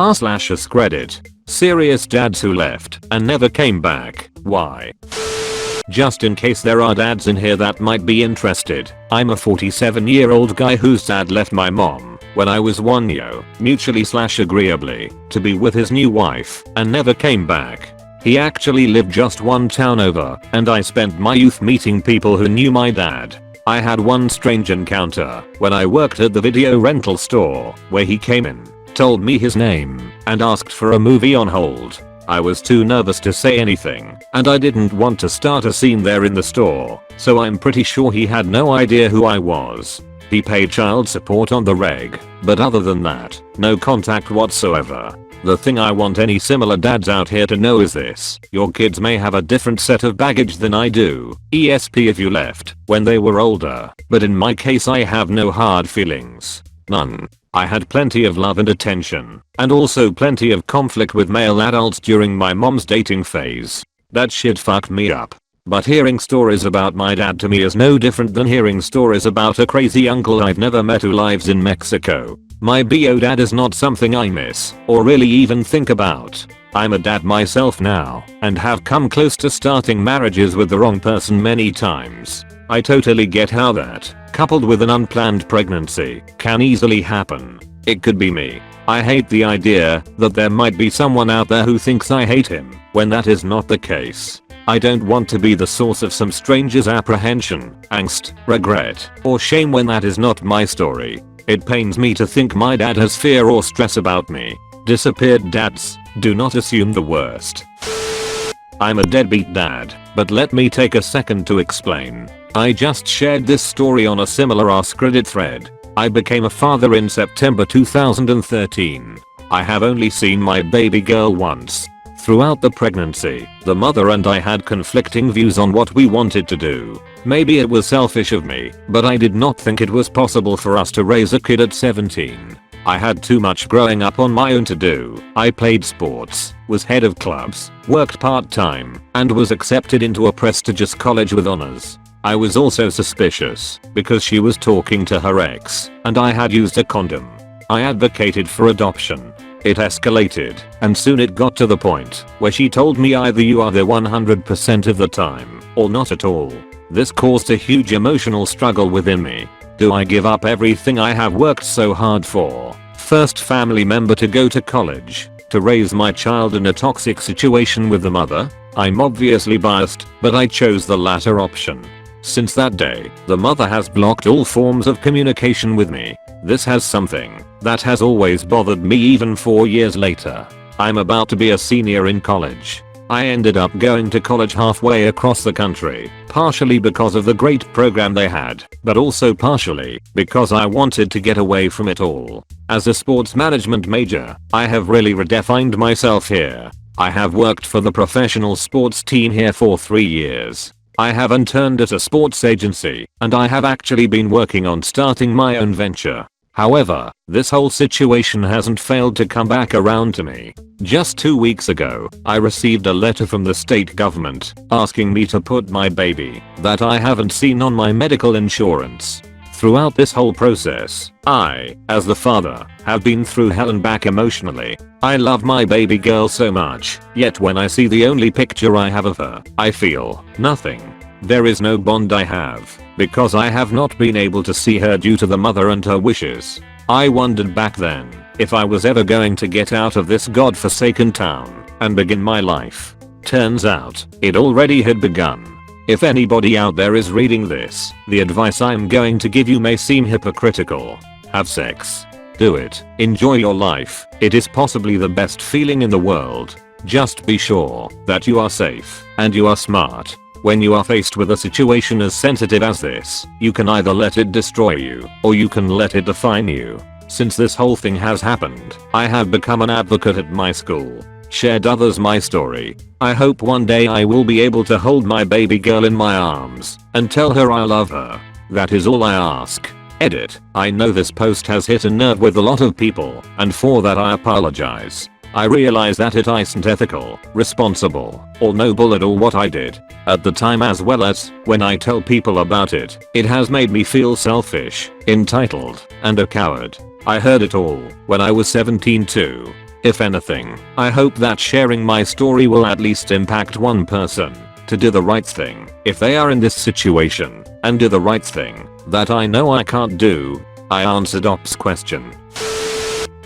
r/AskReddit. Serious dads who left and never came back. Why? Just in case there are dads in here that might be interested, I'm a 47-year-old guy whose dad left my mom when I was 1 year, mutually/agreeably, to be with his new wife and never came back. He actually lived just one town over, and I spent my youth meeting people who knew my dad. I had one strange encounter when I worked at the video rental store where he came in, told me his name, and asked for a movie on hold. I was too nervous to say anything, and I didn't want to start a scene there in the store, so I'm pretty sure he had no idea who I was. He paid child support on the reg, but other than that, no contact whatsoever. The thing I want any similar dads out here to know is this: your kids may have a different set of baggage than I do, ESP if you left when they were older, but in my case I have no hard feelings. None. I had plenty of love and attention, and also plenty of conflict with male adults during my mom's dating phase. That shit fucked me up. But hearing stories about my dad to me is no different than hearing stories about a crazy uncle I've never met who lives in Mexico. My BO dad is not something I miss, or really even think about. I'm a dad myself now, and have come close to starting marriages with the wrong person many times. I totally get how that, coupled with an unplanned pregnancy, can easily happen. It could be me. I hate the idea that there might be someone out there who thinks I hate him, when that is not the case. I don't want to be the source of some stranger's apprehension, angst, regret, or shame when that is not my story. It pains me to think my dad has fear or stress about me. Disappeared dads, do not assume the worst. I'm a deadbeat dad, but let me take a second to explain. I just shared this story on a similar AskReddit thread. I became a father in September 2013. I have only seen my baby girl once. Throughout the pregnancy, the mother and I had conflicting views on what we wanted to do. Maybe it was selfish of me, but I did not think it was possible for us to raise a kid at 17. I had too much growing up on my own to do. I played sports, was head of clubs, worked part-time, and was accepted into a prestigious college with honors. I was also suspicious because she was talking to her ex, and I had used a condom. I advocated for adoption. It escalated, and soon it got to the point where she told me either you are there 100% of the time, or not at all. This caused a huge emotional struggle within me. Do I give up everything I have worked so hard for? First family member to go to college, to raise my child in a toxic situation with the mother? I'm obviously biased, but I chose the latter option. Since that day, the mother has blocked all forms of communication with me. This has something that has always bothered me even 4 years later. I'm about to be a senior in college. I ended up going to college halfway across the country, partially because of the great program they had, but also partially because I wanted to get away from it all. As a sports management major, I have really redefined myself here. I have worked for the professional sports team here for 3 years. I have interned at a sports agency, and I have actually been working on starting my own venture. However, this whole situation hasn't failed to come back around to me. Just 2 weeks ago, I received a letter from the state government asking me to put my baby that I haven't seen on my medical insurance. Throughout this whole process, I, as the father, have been through hell and back emotionally. I love my baby girl so much, yet when I see the only picture I have of her, I feel nothing. There is no bond I have, because I have not been able to see her due to the mother and her wishes. I wondered back then if I was ever going to get out of this godforsaken town and begin my life. Turns out, it already had begun. If anybody out there is reading this, the advice I'm going to give you may seem hypocritical. Have sex. Do it. Enjoy your life. It is possibly the best feeling in the world. Just be sure that you are safe and you are smart. When you are faced with a situation as sensitive as this, you can either let it destroy you, or you can let it define you. Since this whole thing has happened, I have become an advocate at my school. Shared others my story. I hope one day I will be able to hold my baby girl in my arms and tell her I love her. That is all I ask. Edit. I know this post has hit a nerve with a lot of people, and for that I apologize. I realize that it isn't ethical, responsible, or noble at all what I did. At the time, as well as when I tell people about it, it has made me feel selfish, entitled, and a coward. I heard it all when I was 17 too. If anything, I hope that sharing my story will at least impact one person to do the right thing if they are in this situation, and do the right thing that I know I can't do. I answered Op's question.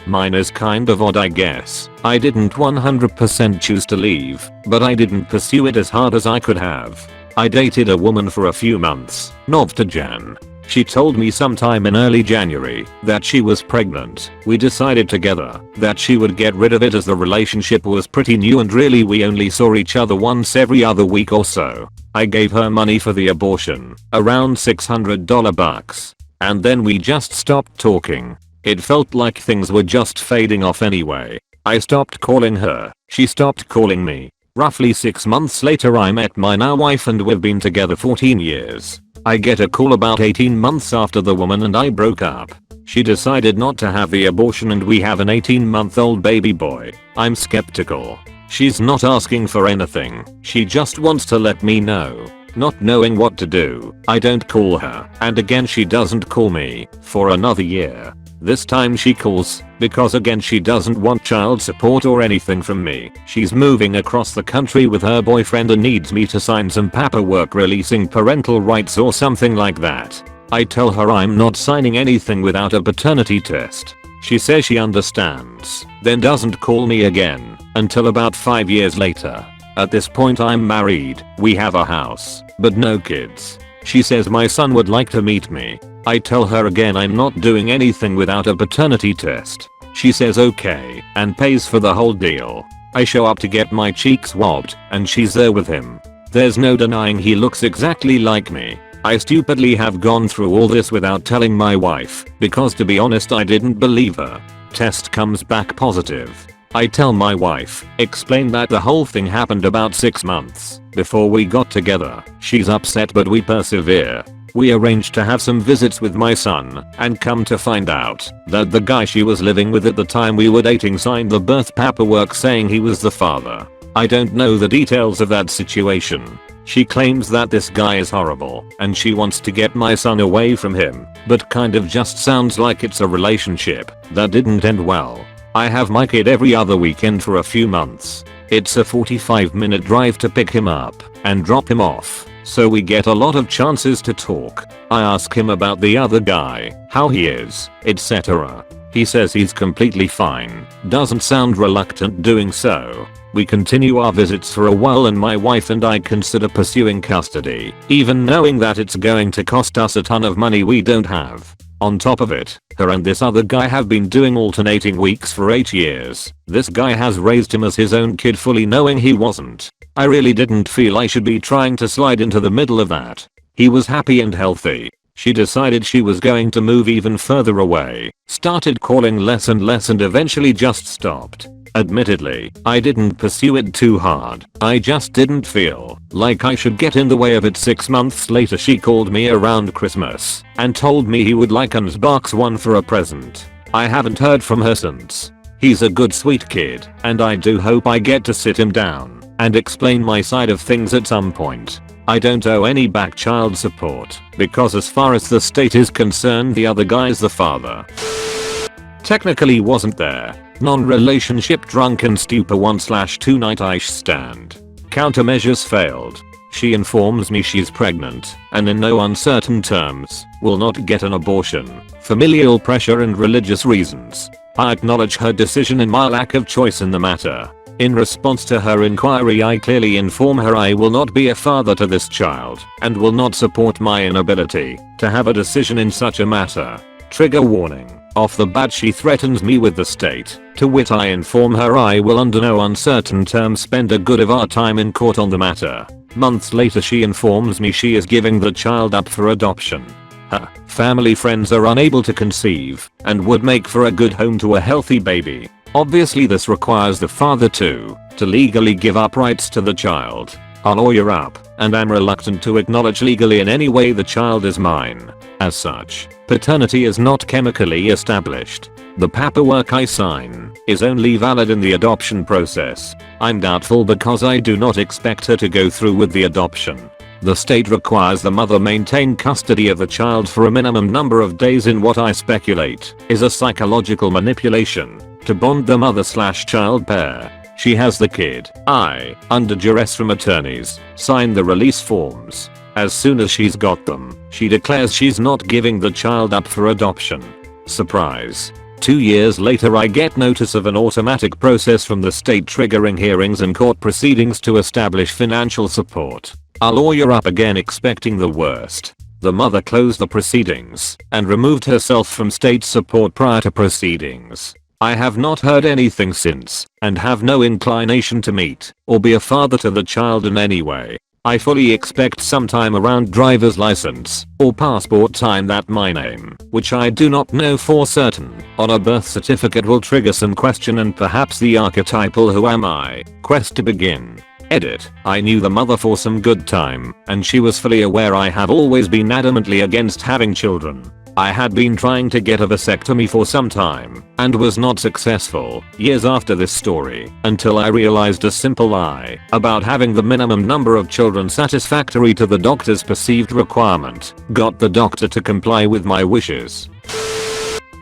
Mine is kind of odd, I guess. I didn't 100% choose to leave, but I didn't pursue it as hard as I could have. I dated a woman for a few months, Nov to Jan. She told me sometime in early January that she was pregnant. We decided together that she would get rid of it as the relationship was pretty new and really we only saw each other once every other week or so. I gave her money for the abortion, around $600 and then we just stopped talking. It felt like things were just fading off anyway. I stopped calling her, she stopped calling me. Roughly 6 months later I met my now wife and we've been together 14 years. I get a call about 18 months after the woman and I broke up. She decided not to have the abortion and we have an 18-month-old baby boy. I'm skeptical. She's not asking for anything. She just wants to let me know. Not knowing what to do, I don't call her, and again she doesn't call me for another year. This time she calls because again she doesn't want child support or anything from me. She's moving across the country with her boyfriend and needs me to sign some paperwork releasing parental rights or something like that. I tell her I'm not signing anything without a paternity test. She says she understands, then doesn't call me again until about 5 years later. At this point I'm married, we have a house, but no kids. She says my son would like to meet me. I tell her again I'm not doing anything without a paternity test. She says okay and pays for the whole deal. I show up to get my cheeks swabbed and she's there with him. There's no denying he looks exactly like me. I stupidly have gone through all this without telling my wife because to be honest I didn't believe her. Test comes back positive. I tell my wife, explain that the whole thing happened about 6 months before we got together. She's upset but we persevere. We arranged to have some visits with my son and come to find out that the guy she was living with at the time we were dating signed the birth paperwork saying he was the father. I don't know the details of that situation. She claims that this guy is horrible and she wants to get my son away from him, but kind of just sounds like it's a relationship that didn't end well. I have my kid every other weekend for a few months. It's a 45-minute drive to pick him up and drop him off, so we get a lot of chances to talk. I ask him about the other guy, how he is, etc. He says he's completely fine, doesn't sound reluctant doing so. We continue our visits for a while and my wife and I consider pursuing custody, even knowing that it's going to cost us a ton of money we don't have. On top of it, her and this other guy have been doing alternating weeks for 8 years. This guy has raised him as his own kid fully knowing he wasn't. I really didn't feel I should be trying to slide into the middle of that. He was happy and healthy. She decided she was going to move even further away, started calling less and less and eventually just stopped. Admittedly, I didn't pursue it too hard. I just didn't feel like I should get in the way of it. 6 months later she called me around Christmas and told me he would like an Xbox One for a present. I haven't heard from her since. He's a good sweet kid and I do hope I get to sit him down and explain my side of things at some point. I don't owe any back child support because as far as the state is concerned the other guy's the father. Technically wasn't there. Non-relationship drunken stupor 1/2 night ish stand. Countermeasures failed. She informs me she's pregnant and in no uncertain terms will not get an abortion. Familial pressure and religious reasons. I acknowledge her decision and my lack of choice in the matter. In response to her inquiry I clearly inform her I will not be a father to this child and will not support my inability to have a decision in such a matter. Trigger warning. Off the bat she threatens me with the state, to wit I inform her I will under no uncertain terms spend a good of our time in court on the matter. Months later she informs me she is giving the child up for adoption. Her family friends are unable to conceive and would make for a good home to a healthy baby. Obviously this requires the father to legally give up rights to the child. I'll lawyer up and am reluctant to acknowledge legally in any way the child is mine. As such, paternity is not chemically established. The paperwork I sign is only valid in the adoption process. I'm doubtful because I do not expect her to go through with the adoption. The state requires the mother maintain custody of the child for a minimum number of days in what I speculate is a psychological manipulation. to bond the mother/child pair. She has the kid. I, under duress from attorneys, signed the release forms. As soon as she's got them, she declares she's not giving the child up for adoption. Surprise. 2 years later I get notice of an automatic process from the state triggering hearings and court proceedings to establish financial support. I lawyer up again expecting the worst. The mother closed the proceedings and removed herself from state support prior to proceedings. I have not heard anything since and have no inclination to meet or be a father to the child in any way. I fully expect sometime around driver's license or passport time that my name, which I do not know for certain, on a birth certificate will trigger some question and perhaps the archetypal "who am I?" quest to begin. Edit. I knew the mother for some good time and she was fully aware I have always been adamantly against having children. I had been trying to get a vasectomy for some time and was not successful years after this story until I realized a simple lie about having the minimum number of children satisfactory to the doctor's perceived requirement got the doctor to comply with my wishes.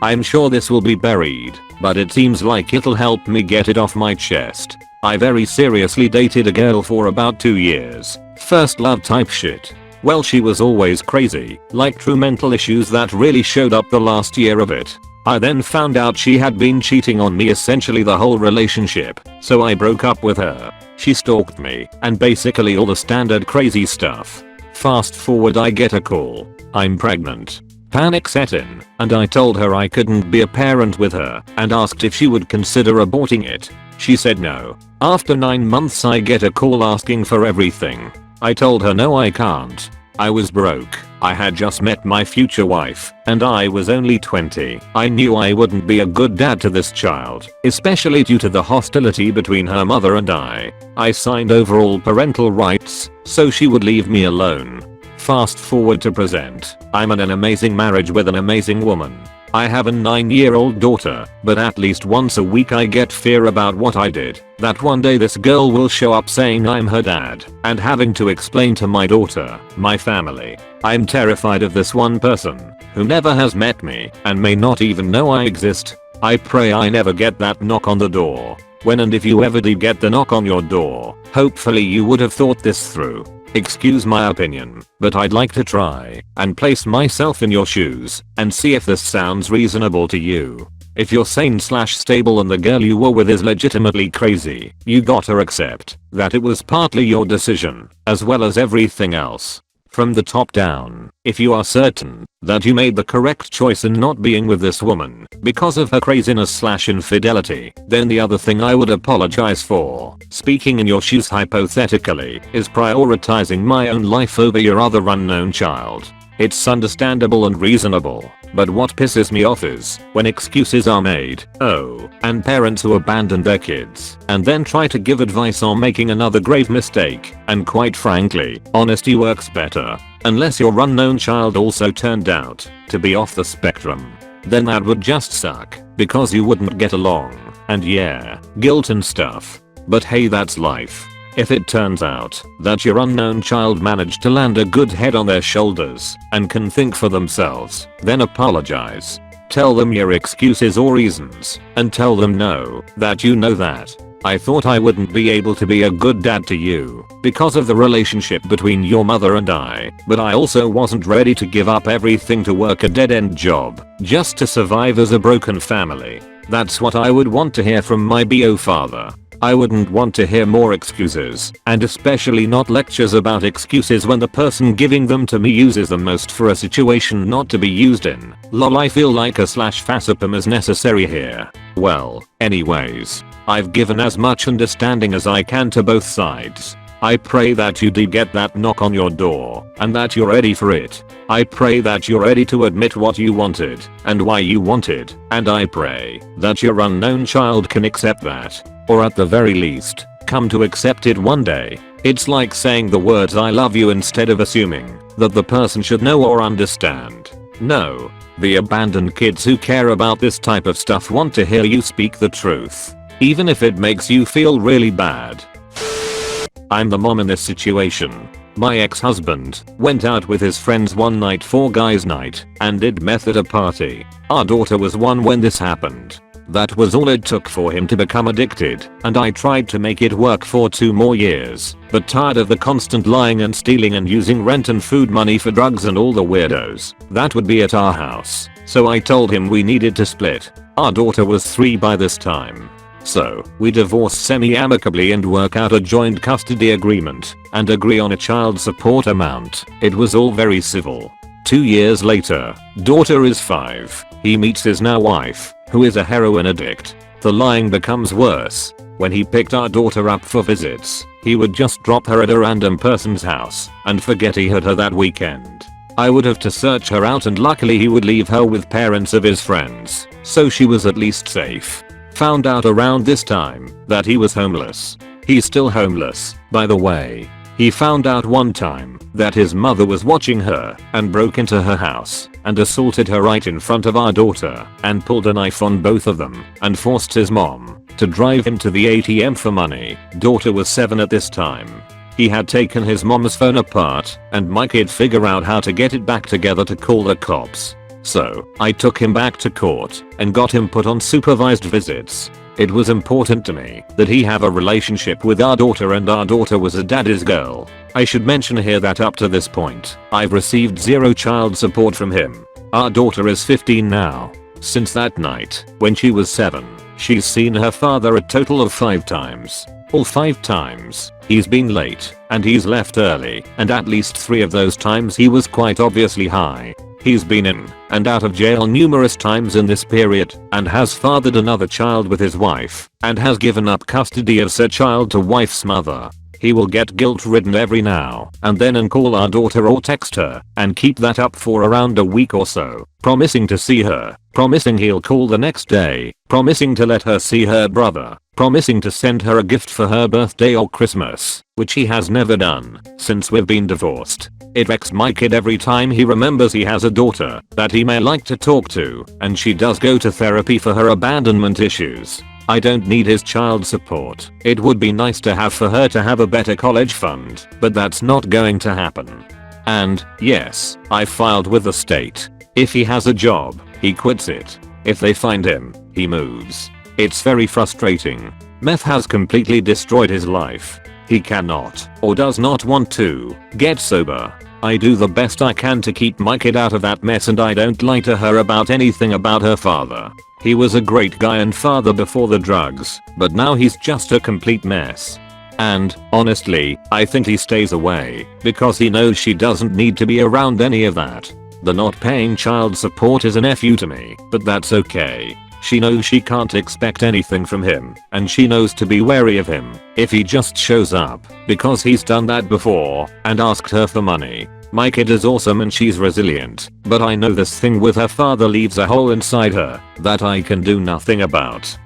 I'm sure this will be buried, but it seems like it'll help me get it off my chest. I very seriously dated a girl for about 2 years. First love type shit. Well, she was always crazy, like true mental issues that really showed up the last year of it. I then found out she had been cheating on me essentially the whole relationship, so I broke up with her. She stalked me, and basically all the standard crazy stuff. Fast forward, I get a call. I'm pregnant. Panic set in, and I told her I couldn't be a parent with her and asked if she would consider aborting it. She said no. After 9 months I get a call asking for everything. I told her no, I can't. I was broke. I had just met my future wife and I was only 20. I knew I wouldn't be a good dad to this child, especially due to the hostility between her mother and I. I signed over all parental rights so she would leave me alone. Fast forward to present. I'm in an amazing marriage with an amazing woman. I have a 9-year-old daughter, but at least once a week I get fear about what I did, that one day this girl will show up saying I'm her dad, and having to explain to my daughter, my family. I'm terrified of this one person, who never has met me, and may not even know I exist. I pray I never get that knock on the door. When and if you ever do get the knock on your door, hopefully you would have thought this through. Excuse my opinion, but I'd like to try and place myself in your shoes and see if this sounds reasonable to you. If you're sane/stable and the girl you were with is legitimately crazy, you gotta accept that it was partly your decision, as well as everything else. From the top down, if you are certain that you made the correct choice in not being with this woman because of her craziness/infidelity, then the other thing I would apologize for, speaking in your shoes hypothetically, is prioritizing my own life over your other unknown child. It's understandable and reasonable, but what pisses me off is when excuses are made, and parents who abandon their kids and then try to give advice on making another grave mistake, and quite frankly, honesty works better. Unless your unknown child also turned out to be off the spectrum. Then that would just suck, because you wouldn't get along, and yeah, guilt and stuff. But hey, that's life. If it turns out that your unknown child managed to land a good head on their shoulders and can think for themselves, then apologize. Tell them your excuses or reasons, and tell them no, that you know that. I thought I wouldn't be able to be a good dad to you because of the relationship between your mother and I, but I also wasn't ready to give up everything to work a dead-end job just to survive as a broken family. That's what I would want to hear from my BO father. I wouldn't want to hear more excuses, and especially not lectures about excuses when the person giving them to me uses them most for a situation not to be used in. Lol, I feel like a /facipum is necessary here. Well, anyways, I've given as much understanding as I can to both sides. I pray that you did get that knock on your door, and that you're ready for it. I pray that you're ready to admit what you wanted, and why you wanted, and I pray that your unknown child can accept that. Or at the very least, come to accept it one day. It's like saying the words "I love you" instead of assuming that the person should know or understand. No. The abandoned kids who care about this type of stuff want to hear you speak the truth, even if it makes you feel really bad. I'm the mom in this situation. My ex-husband went out with his friends one night for guys night and did meth at a party. Our daughter was 1 when this happened. That was all it took for him to become addicted, and I tried to make it work for 2 more years, but tired of the constant lying and stealing and using rent and food money for drugs and all the weirdos that would be at our house. So I told him we needed to split. Our daughter was 3 by this time. So, we divorce semi-amicably and work out a joint custody agreement and agree on a child support amount. It was all very civil. 2 years later, daughter is 5. He meets his now wife, who is a heroin addict. The lying becomes worse. When he picked our daughter up for visits, he would just drop her at a random person's house and forget he had her that weekend. I would have to search her out, and luckily he would leave her with parents of his friends, so she was at least safe. Found out around this time that he was homeless. He's still homeless, by the way. He found out one time that his mother was watching her and broke into her house and assaulted her right in front of our daughter and pulled a knife on both of them and forced his mom to drive him to the ATM for money. Daughter was 7 at this time. He had taken his mom's phone apart and my kid figure out how to get it back together to call the cops. So, I took him back to court and got him put on supervised visits. It was important to me that he have a relationship with our daughter, and our daughter was a daddy's girl. I should mention here that up to this point, I've received 0 child support from him. Our daughter is 15 now. Since that night, when she was 7, she's seen her father a total of 5 times. All 5 times, he's been late, and he's left early, and at least 3 of those times he was quite obviously high. He's been in and out of jail numerous times in this period and has fathered another child with his wife and has given up custody of said child to wife's mother. He will get guilt-ridden every now and then and call our daughter or text her and keep that up for around a week or so, promising to see her, promising he'll call the next day, promising to let her see her brother, promising to send her a gift for her birthday or Christmas, which he has never done since we've been divorced. It wrecks my kid every time he remembers he has a daughter that he may like to talk to, and she does go to therapy for her abandonment issues. I don't need his child support. It would be nice to have for her to have a better college fund, but that's not going to happen. And, yes, I filed with the state. If he has a job, he quits it. If they find him, he moves. It's very frustrating. Meth has completely destroyed his life. He cannot, or does not want to, get sober. I do the best I can to keep my kid out of that mess, and I don't lie to her about anything about her father. He was a great guy and father before the drugs, but now he's just a complete mess. And, honestly, I think he stays away because he knows she doesn't need to be around any of that. The not paying child support is an FU to me, but that's okay. She knows she can't expect anything from him, and she knows to be wary of him if he just shows up, because he's done that before and asked her for money. My kid is awesome and she's resilient, but I know this thing with her father leaves a hole inside her that I can do nothing about.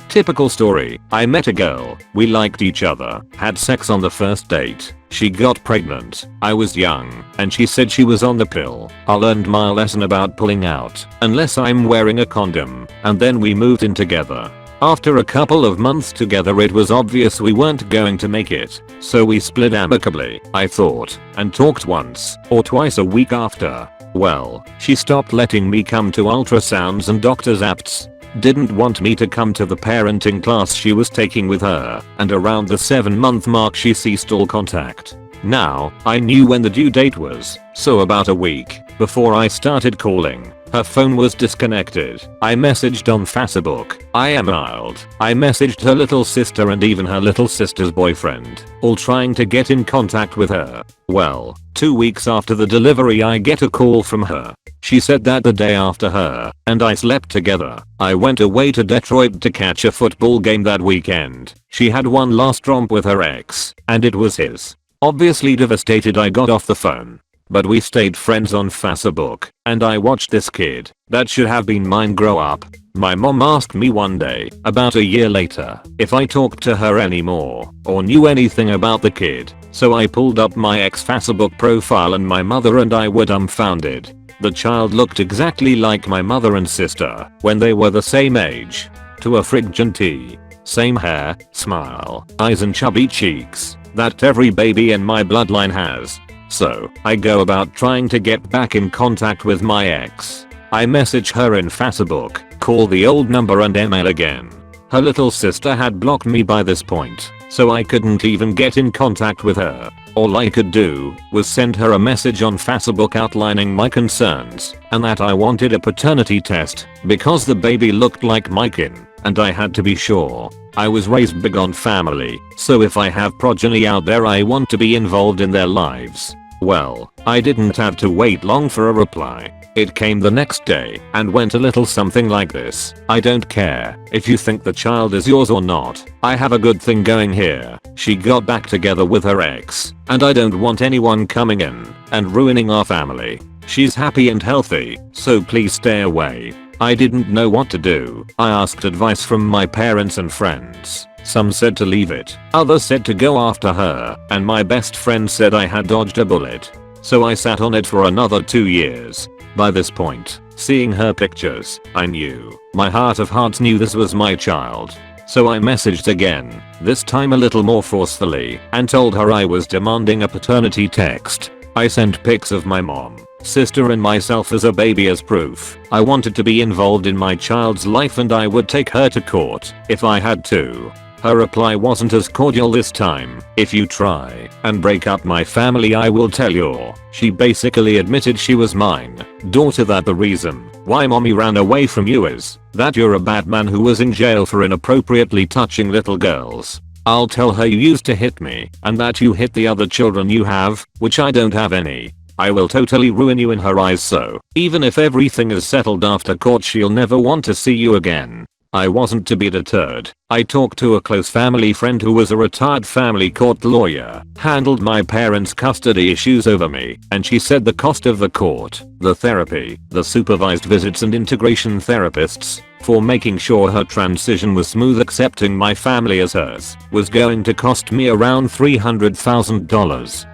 Typical story. I met a girl, we liked each other, had sex on the first date. She got pregnant. I was young, and she said she was on the pill. I learned my lesson about pulling out unless I'm wearing a condom, and then we moved in together. After a couple of months together, it was obvious we weren't going to make it, so we split amicably, I thought, and talked once or twice a week after. Well, she stopped letting me come to ultrasounds and doctor's apps. Didn't want me to come to the parenting class she was taking with her, and around the 7-month mark she ceased all contact. Now, I knew when the due date was, so about a week before I started calling, her phone was disconnected. I messaged on Facebook. I emailed. I messaged her little sister and even her little sister's boyfriend, all trying to get in contact with her. Well, 2 weeks after the delivery I get a call from her. She said that the day after her and I slept together. I went away to Detroit to catch a football game that weekend. She had one last romp with her ex, and it was his. Obviously devastated, I got off the phone. But we stayed friends on Facebook, and I watched this kid that should have been mine grow up. My mom asked me one day, about a year later, if I talked to her anymore or knew anything about the kid. So I pulled up my ex Facebook profile, and my mother and I were dumbfounded. The child looked exactly like my mother and sister when they were the same age. To a friggin' T. Same hair, smile, eyes and chubby cheeks that every baby in my bloodline has. So, I go about trying to get back in contact with my ex. I message her in Facebook, call the old number and email again. Her little sister had blocked me by this point, so I couldn't even get in contact with her. All I could do was send her a message on Facebook outlining my concerns and that I wanted a paternity test because the baby looked like my kin and I had to be sure. I was raised big on family, so if I have progeny out there I want to be involved in their lives. Well, I didn't have to wait long for a reply. It came the next day and went a little something like this. I don't care if you think the child is yours or not. I have a good thing going here. She got back together with her ex, and I don't want anyone coming in and ruining our family. She's happy and healthy, so please stay away. I didn't know what to do. I asked advice from my parents and friends. Some said to leave it, others said to go after her, and my best friend said I had dodged a bullet. So I sat on it for another 2 years. By this point, seeing her pictures, I knew, my heart of hearts knew this was my child. So I messaged again, this time a little more forcefully, and told her I was demanding a paternity test. I sent pics of my mom, sister and myself as a baby as proof. I wanted to be involved in my child's life and I would take her to court if I had to. Her reply wasn't as cordial this time. If you try and break up my family I will tell you. She basically admitted she was mine daughter, that the reason why mommy ran away from you is that you're a bad man who was in jail for inappropriately touching little girls. I'll tell her you used to hit me and that you hit the other children you have, which I don't have any. I will totally ruin you in her eyes, so even if everything is settled after court she'll never want to see you again. I wasn't to be deterred. I talked to a close family friend who was a retired family court lawyer, handled my parents' custody issues over me, and she said the cost of the court, the therapy, the supervised visits and integration therapists, for making sure her transition was smooth accepting my family as hers, was going to cost me around $300,000.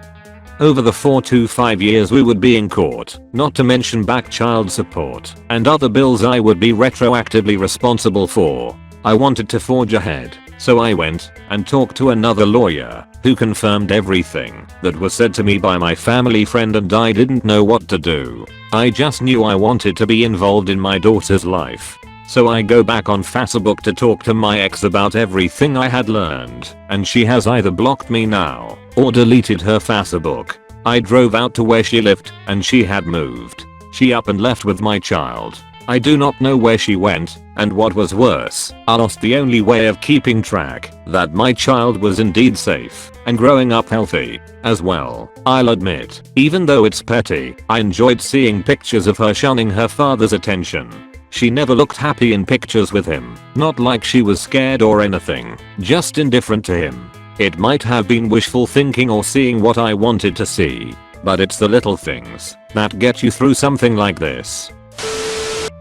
Over the 4 to 5 years we would be in court, not to mention back child support and other bills I would be retroactively responsible for. I wanted to forge ahead, so I went and talked to another lawyer who confirmed everything that was said to me by my family friend, and I didn't know what to do. I just knew I wanted to be involved in my daughter's life. So I go back on Facebook to talk to my ex about everything I had learned, and she has either blocked me now or deleted her Facebook. I drove out to where she lived and she had moved. She up and left with my child. I do not know where she went, and what was worse, I lost the only way of keeping track that my child was indeed safe and growing up healthy as well. I'll admit, even though it's petty, I enjoyed seeing pictures of her shunning her father's attention. She never looked happy in pictures with him, not like she was scared or anything, just indifferent to him. It might have been wishful thinking or seeing what I wanted to see, but it's the little things that get you through something like this.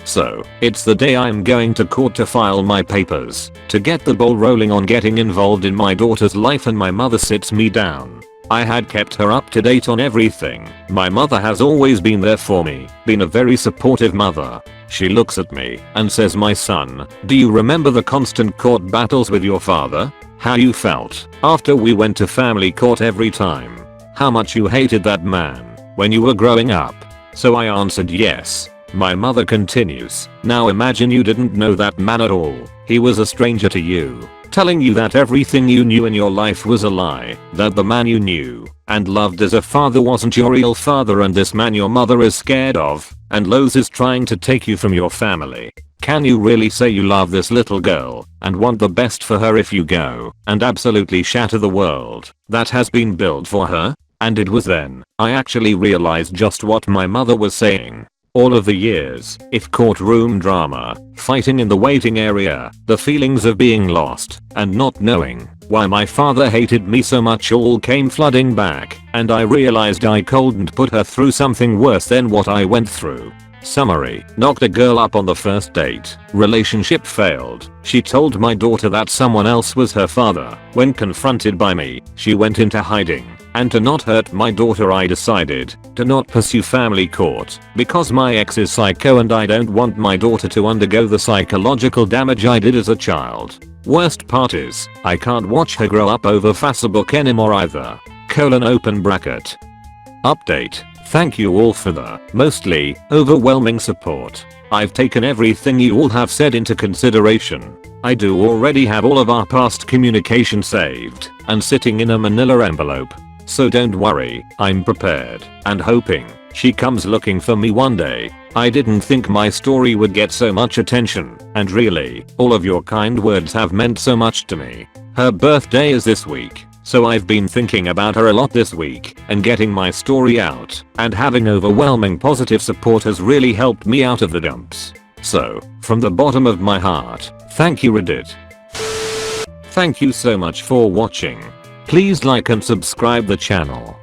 So, it's the day I'm going to court to file my papers, to get the ball rolling on getting involved in my daughter's life, and my mother sits me down. I had kept her up to date on everything. My mother has always been there for me, been a very supportive mother. She looks at me and says, my son, do you remember the constant court battles with your father? How you felt after we went to family court every time? How much you hated that man when you were growing up? So I answered yes. My mother continues, now imagine you didn't know that man at all. He was a stranger to you, telling you that everything you knew in your life was a lie, that the man you knew and loved as a father wasn't your real father, and this man your mother is scared of and loathes is trying to take you from your family. Can you really say you love this little girl and want the best for her if you go and absolutely shatter the world that has been built for her? And it was then I actually realized just what my mother was saying. All of the years, if courtroom drama, fighting in the waiting area, the feelings of being lost and not knowing why my father hated me so much all came flooding back, and I realized I couldn't put her through something worse than what I went through. Summary: knocked a girl up on the first date. Relationship failed. She told my daughter that someone else was her father. When confronted by me, she went into hiding. And to not hurt my daughter, I decided to not pursue family court because my ex is psycho and I don't want my daughter to undergo the psychological damage I did as a child. Worst part is, I can't watch her grow up over Facebook anymore either. Open bracket. Update. Thank you all for the mostly overwhelming support. I've taken everything you all have said into consideration. I do already have all of our past communication saved and sitting in a manila envelope. So don't worry, I'm prepared and hoping she comes looking for me one day. I didn't think my story would get so much attention, and really, all of your kind words have meant so much to me. Her birthday is this week, so I've been thinking about her a lot this week, and getting my story out and having overwhelming positive support has really helped me out of the dumps. So, from the bottom of my heart, thank you Reddit. Thank you so much for watching. Please like and subscribe the channel.